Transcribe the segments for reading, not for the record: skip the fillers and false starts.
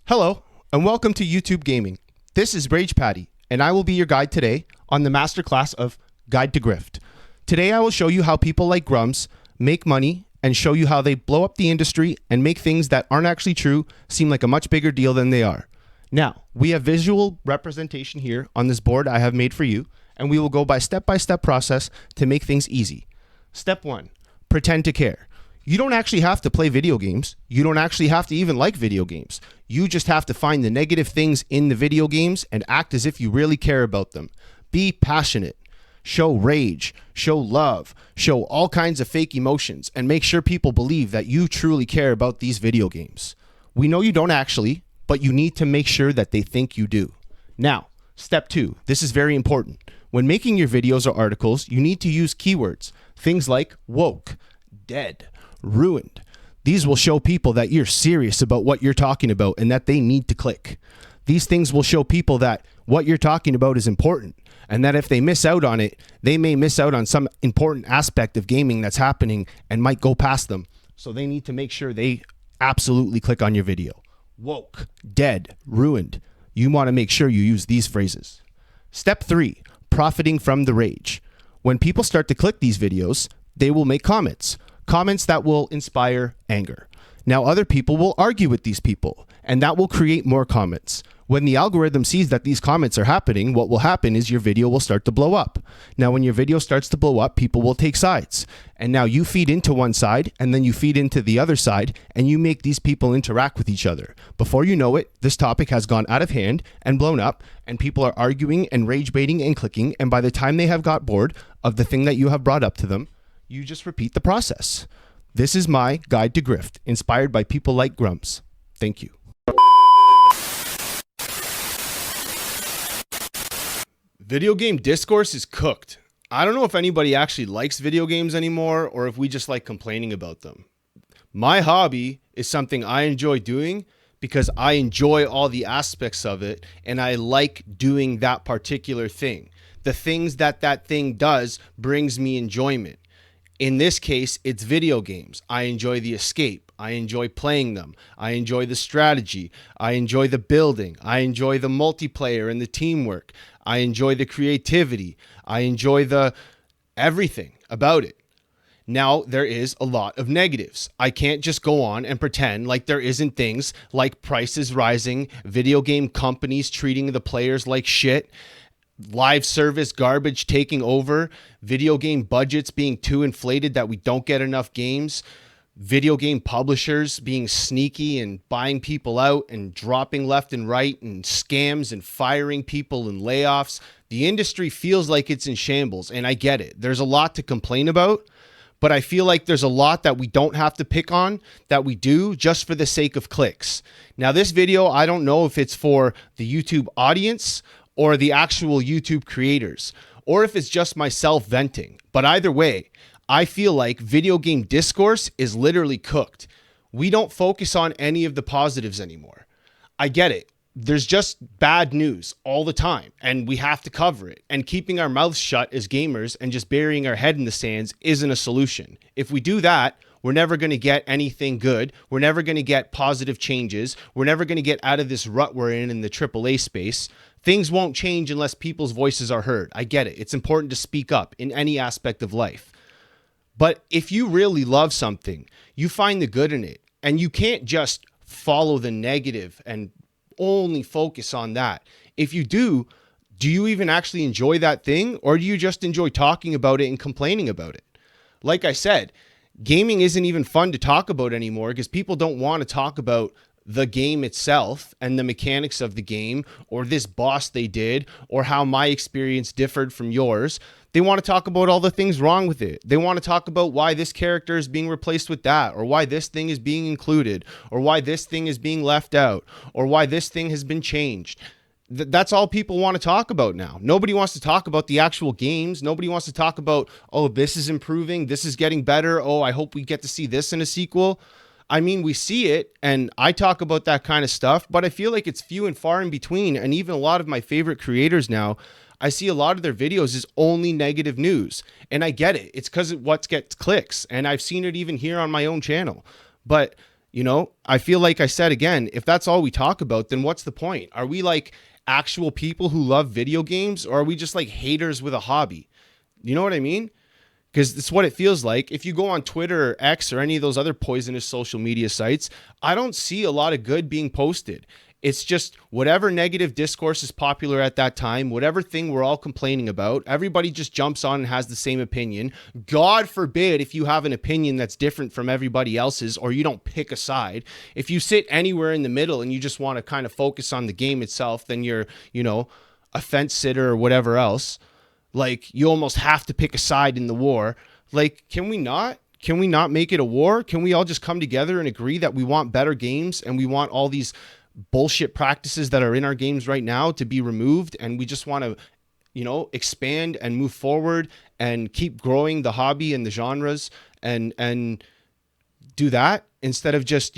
Hello, and welcome to YouTube Gaming. This is Rage Patty, and I will be your guide today on the masterclass of Guide to Grift. Today I will show you how people like Grums make money and show you how they blow up the industry and make things that aren't actually true seem like a much bigger deal than they are. Now, we have visual representation here on this board I have made for you, and we will go by step-by-step process to make things easy. Step 1, pretend to care. You don't actually have to play video games. You don't actually have to even like video games. You just have to find the negative things in the video games and act as if you really care about them. Be passionate. Show rage. Show love. Show all kinds of fake emotions and make sure people believe that you truly care about these video games. We know you don't actually, but you need to make sure that they think you do. Now, step 2. This is very important. When making your videos or articles, you need to use keywords. Things like woke, dead, ruined. These will show people that you're serious about what you're talking about and that they need to click. These things will show people that what you're talking about is important and that if they miss out on it, they may miss out on some important aspect of gaming that's happening and might go past them. So they need to make sure they absolutely click on your video. Woke, dead, ruined. You want to make sure you use these phrases. Step 3, profiting from the rage. When people start to click these videos, they will make comments. Comments that will inspire anger. Now, other people will argue with these people, and that will create more comments. When the algorithm sees that these comments are happening, what will happen is your video will start to blow up. Now, when your video starts to blow up, people will take sides. And now you feed into one side, and then you feed into the other side, and you make these people interact with each other. Before you know it, this topic has gone out of hand and blown up, and people are arguing and rage baiting and clicking, and by the time they have got bored of the thing that you have brought up to them, you just repeat the process. This is my guide to grift, inspired by people like Grums. Thank you. Video game discourse is cooked. I don't know if anybody actually likes video games anymore or if we just like complaining about them. My hobby is something I enjoy doing because I enjoy all the aspects of it and I like doing that particular thing. The things that thing does brings me enjoyment. In this case, it's video games. I enjoy the escape. I enjoy playing them. I enjoy the strategy. I enjoy the building. I enjoy the multiplayer and the teamwork. I enjoy the creativity. I enjoy the everything about it. Now, there is a lot of negatives. I can't just go on and pretend like there isn't things like prices rising, video game companies treating the players like shit, live service garbage taking over, video game budgets being too inflated that we don't get enough games, video game publishers being sneaky and buying people out and dropping left and right, and scams and firing people and layoffs. The industry feels like it's in shambles, and I get it. There's a lot to complain about, but I feel like there's a lot that we don't have to pick on that we do just for the sake of clicks. Now, this video, I don't know if it's for the YouTube audience or the actual YouTube creators, or if it's just myself venting. But either way, I feel like video game discourse is literally cooked. We don't focus on any of the positives anymore. I get it. There's just bad news all the time, and we have to cover it. And keeping our mouths shut as gamers and just burying our head in the sands isn't a solution. If we do that, we're never going to get anything good. We're never going to get positive changes. We're never going to get out of this rut we're in the AAA space. Things won't change unless people's voices are heard. I get it. It's important to speak up in any aspect of life. But if you really love something, you find the good in it. And you can't just follow the negative and only focus on that. If you do you even actually enjoy that thing? Or do you just enjoy talking about it and complaining about it? Like I said, gaming isn't even fun to talk about anymore because people don't want to talk about the game itself and the mechanics of the game or this boss they did or how my experience differed from yours. They want to talk about all the things wrong with it. They want to talk about why this character is being replaced with that, or why this thing is being included, or why this thing is being left out, or why this thing has been changed. That's all people want to talk about now. Nobody wants to talk about the actual games. Nobody wants to talk about, oh, this is improving, this is getting better, oh, I hope we get to see this in a sequel. I mean, we see it, and I talk about that kind of stuff, but I feel like it's few and far in between, and even a lot of my favorite creators now, I see a lot of their videos is only negative news, and I get it. It's because of what gets clicks, and I've seen it even here on my own channel. But I feel like I said again, if that's all we talk about, then what's the point? Are we like actual people who love video games, or are we just like haters with a hobby? You know what I mean? Because it's what it feels like. If you go on Twitter or X or any of those other poisonous social media sites, I don't see a lot of good being posted. It's just whatever negative discourse is popular at that time, whatever thing we're all complaining about, everybody just jumps on and has the same opinion. God forbid if you have an opinion that's different from everybody else's, or you don't pick a side. If you sit anywhere in the middle and you just want to kind of focus on the game itself, then you're, a fence sitter or whatever else. Like, you almost have to pick a side in the war. Like, can we not? Can we not make it a war? Can we all just come together and agree that we want better games and we want all these bullshit practices that are in our games right now to be removed, and we just want to, expand and move forward and keep growing the hobby and the genres and do that instead of just,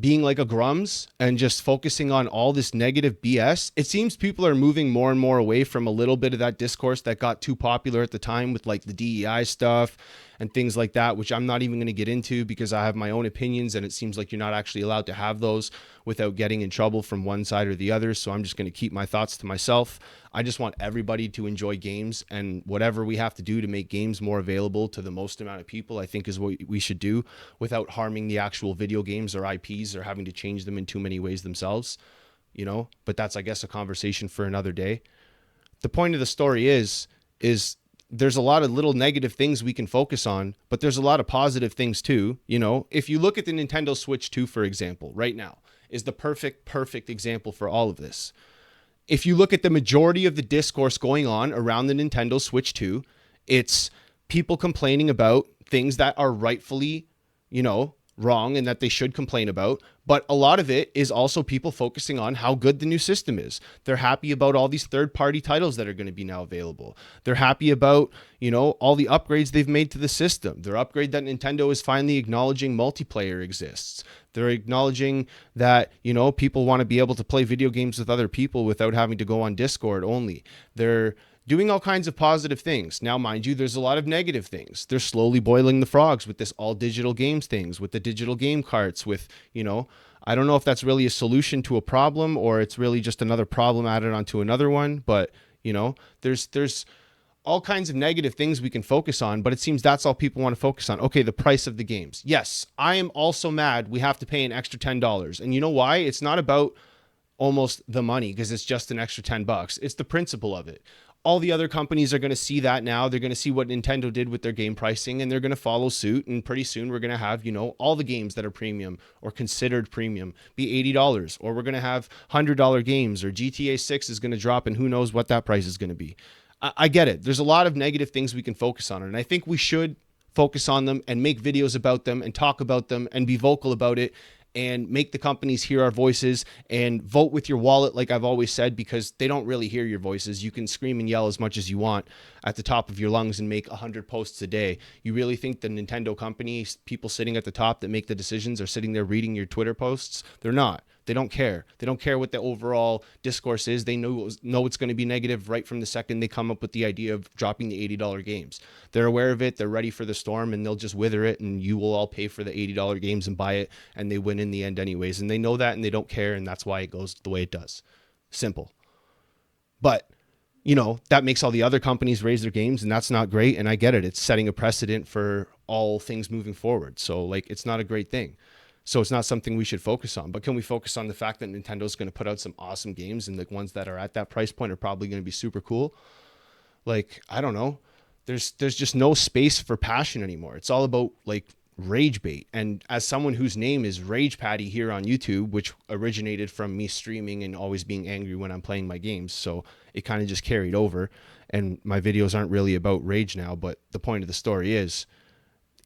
being like a grums and just focusing on all this negative BS. It seems people are moving more and more away from a little bit of that discourse that got too popular at the time with like the DEI stuff and things like that, which I'm not even going to get into because I have my own opinions, and it seems like you're not actually allowed to have those without getting in trouble from one side or the other. So I'm just going to keep my thoughts to myself. I just want everybody to enjoy games, and whatever we have to do to make games more available to the most amount of people, I think is what we should do without harming the actual video games or IPs or having to change them in too many ways themselves, but that's, I guess, a conversation for another day. The point of the story is there's a lot of little negative things we can focus on, but there's a lot of positive things too. If you look at the Nintendo Switch 2, for example, right now is the perfect example for all of this. If you look at the majority of the discourse going on around the Nintendo Switch 2, it's people complaining about things that are rightfully, wrong and that they should complain about. But a lot of it is also people focusing on how good the new system is. They're happy about all these third-party titles that are going to be now available. They're happy about, all the upgrades they've made to the system. Their upgrade that Nintendo is finally acknowledging multiplayer exists. They're acknowledging that, people want to be able to play video games with other people without having to go on Discord only. They're doing all kinds of positive things. Now, mind you, there's a lot of negative things. They're slowly boiling the frogs with this all digital games things, with the digital game carts, with, I don't know if that's really a solution to a problem or it's really just another problem added onto another one. But, there's all kinds of negative things we can focus on, but it seems that's all people want to focus on. Okay, the price of the games. Yes, I am also mad we have to pay an extra $10. And you know why? It's not about almost the money because it's just an extra $10. It's the principle of it. All the other companies are going to see that now. They're going to see what Nintendo did with their game pricing, and they're going to follow suit. And pretty soon we're going to have, all the games that are premium or considered premium be $80, or we're going to have $100 games, or GTA 6 is going to drop, and who knows what that price is going to be. I get it. There's a lot of negative things we can focus on, and I think we should focus on them and make videos about them and talk about them and be vocal about it and make the companies hear our voices and vote with your wallet, like I've always said, because they don't really hear your voices. You can scream and yell as much as you want at the top of your lungs and make 100 posts a day. You really think the Nintendo company, people sitting at the top that make the decisions, are sitting there reading your Twitter posts? They're not. They don't care. They don't care what the overall discourse is. They know it's going to be negative right from the second they come up with the idea of dropping the $80 games. They're aware of it. They're ready for the storm, and they'll just wither it, and you will all pay for the $80 games and buy it, and they win in the end anyways. And they know that, and they don't care, and that's why it goes the way it does. Simple. But, that makes all the other companies raise their games, and that's not great, and I get it. It's setting a precedent for all things moving forward. So, it's not a great thing. So it's not something we should focus on. But can we focus on the fact that Nintendo's going to put out some awesome games, and the ones that are at that price point are probably going to be super cool? I don't know. There's just no space for passion anymore. It's all about rage bait. And as someone whose name is Rage Patty here on YouTube, which originated from me streaming and always being angry when I'm playing my games, so it kind of just carried over. And my videos aren't really about rage now, but the point of the story is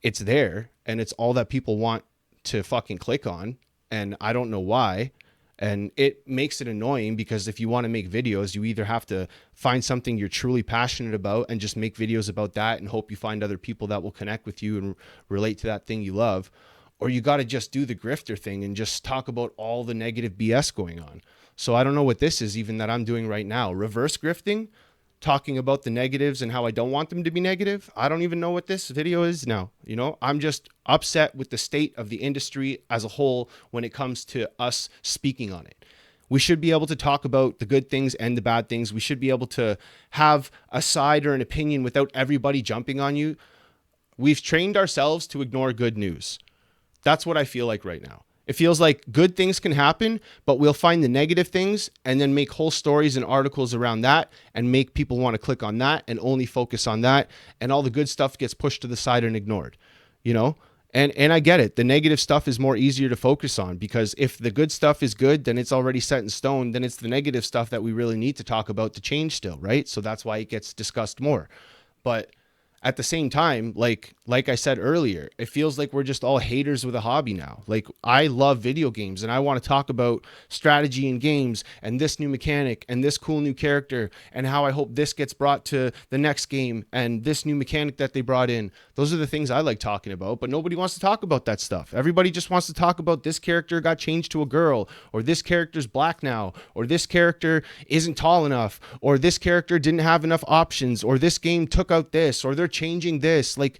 it's there, and it's all that people want to fucking click on, and I don't know why. And it makes it annoying because if you want to make videos, you either have to find something you're truly passionate about and just make videos about that and hope you find other people that will connect with you and relate to that thing you love, or you got to just do the grifter thing and just talk about all the negative BS going on. So I don't know what this is even that I'm doing right now. Reverse grifting? talking about the negatives and how I don't want them to be negative. I don't even know what this video is now. I'm just upset with the state of the industry as a whole when it comes to us speaking on it. We should be able to talk about the good things and the bad things. We should be able to have a side or an opinion without everybody jumping on you. We've trained ourselves to ignore good news. That's what I feel like right now. It feels like good things can happen, but we'll find the negative things and then make whole stories and articles around that and make people want to click on that and only focus on that. And all the good stuff gets pushed to the side and ignored, And I get it. The negative stuff is more easier to focus on because if the good stuff is good, then it's already set in stone. Then it's the negative stuff that we really need to talk about to change still, right? So that's why it gets discussed more. But at the same time, like I said earlier, it feels like we're just all haters with a hobby now. Like, I love video games and I want to talk about strategy in games and this new mechanic and this cool new character and how I hope this gets brought to the next game and this new mechanic that they brought in. Those are the things I like talking about, but nobody wants to talk about that stuff. Everybody just wants to talk about this character got changed to a girl, or this character's black now, or this character isn't tall enough, or this character didn't have enough options, or this game took out this, or they're changing this. Like,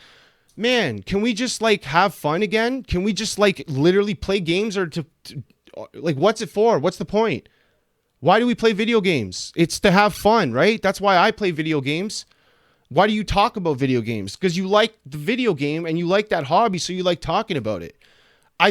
man, can we just have fun again? Can we just literally play games, or to what's it for? What's the point? Why do we play video games? It's to have fun, right? That's why I play video games. Why do you talk about video games? Because you like the video game and you like that hobby, so you like talking about it.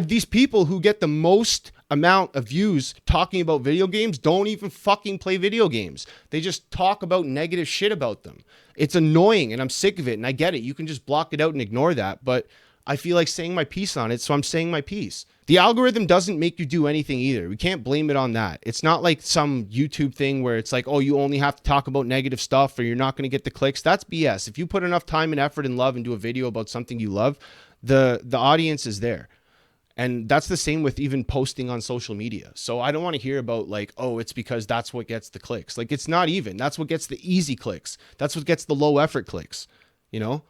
These people who get the most amount of views talking about video games don't even fucking play video games. They just talk about negative shit about them. It's annoying and I'm sick of it, and I get it. You can just block it out and ignore that, but I feel like saying my piece on it, so I'm saying my piece. The algorithm doesn't make you do anything either. We can't blame it on that. It's not like some YouTube thing where it's like, oh, you only have to talk about negative stuff or you're not going to get the clicks. That's BS. If you put enough time and effort and love into a video about something you love, the audience is there. And that's the same with even posting on social media. So I don't want to hear about oh, it's because that's what gets the clicks. It's not even. That's what gets the easy clicks. That's what gets the low effort clicks. You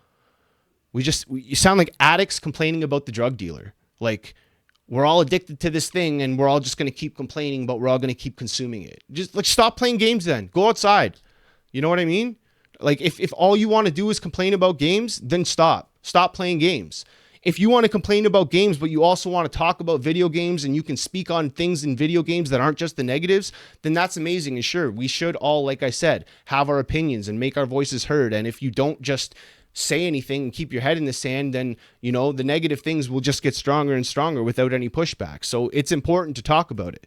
sound like addicts complaining about the drug dealer. We're all addicted to this thing and we're all just going to keep complaining, but we're all going to keep consuming it. Just stop playing games then. Go outside. You know what I mean? If all you want to do is complain about games, then stop. Stop playing games. If you want to complain about games, but you also want to talk about video games and you can speak on things in video games that aren't just the negatives, then that's amazing. And sure, we should all, like I said, have our opinions and make our voices heard. And if you don't just say anything and keep your head in the sand, then, the negative things will just get stronger and stronger without any pushback. So it's important to talk about it,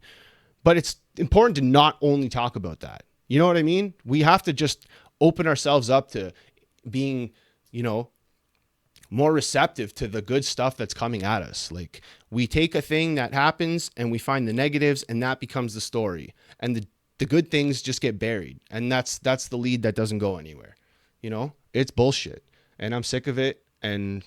but it's important to not only talk about that. You know what I mean? We have to just open ourselves up to being, more receptive to the good stuff that's coming at us. We take a thing that happens and we find the negatives and that becomes the story. And the good things just get buried. And that's the lead that doesn't go anywhere. It's bullshit. And I'm sick of it. And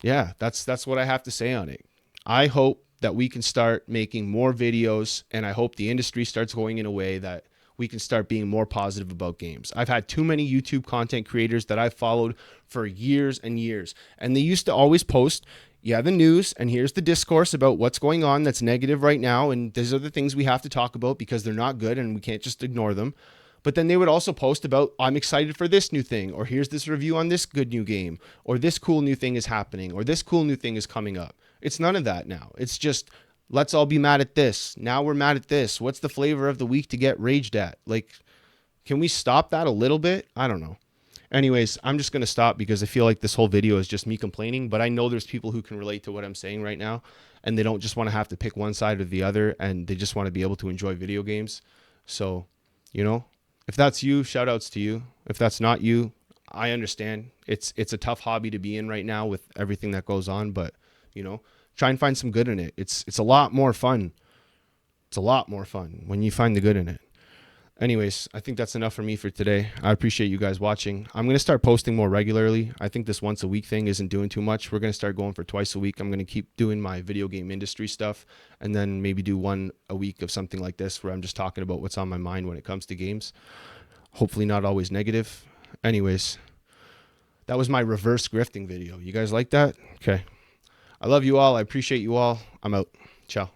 yeah, that's what I have to say on it. I hope that we can start making more videos, and I hope the industry starts going in a way that we can start being more positive about games. I've had too many YouTube content creators that I've followed for years and years, and they used to always post, the news, and here's the discourse about what's going on that's negative right now, and these are the things we have to talk about because they're not good and we can't just ignore them. But then they would also post about, I'm excited for this new thing, or here's this review on this good new game, or this cool new thing is happening, or this cool new thing is coming up. It's none of that now. It's just, let's all be mad at this. Now we're mad at this. What's the flavor of the week to get raged at? Can we stop that a little bit? I don't know. Anyways, I'm just going to stop because I feel like this whole video is just me complaining, but I know there's people who can relate to what I'm saying right now, and they don't just want to have to pick one side or the other, and they just want to be able to enjoy video games. So, if that's you, shout outs to you. If that's not you, I understand. It's a tough hobby to be in right now with everything that goes on, but try and find some good in it. It's a lot more fun. It's a lot more fun when you find the good in it. Anyways, I think that's enough for me for today. I appreciate you guys watching. I'm going to start posting more regularly. I think this once a week thing isn't doing too much. We're going to start going for twice a week. I'm going to keep doing my video game industry stuff and then maybe do one a week of something like this where I'm just talking about what's on my mind when it comes to games. Hopefully not always negative. Anyways, that was my reverse grifting video. You guys like that? Okay. I love you all. I appreciate you all. I'm out. Ciao.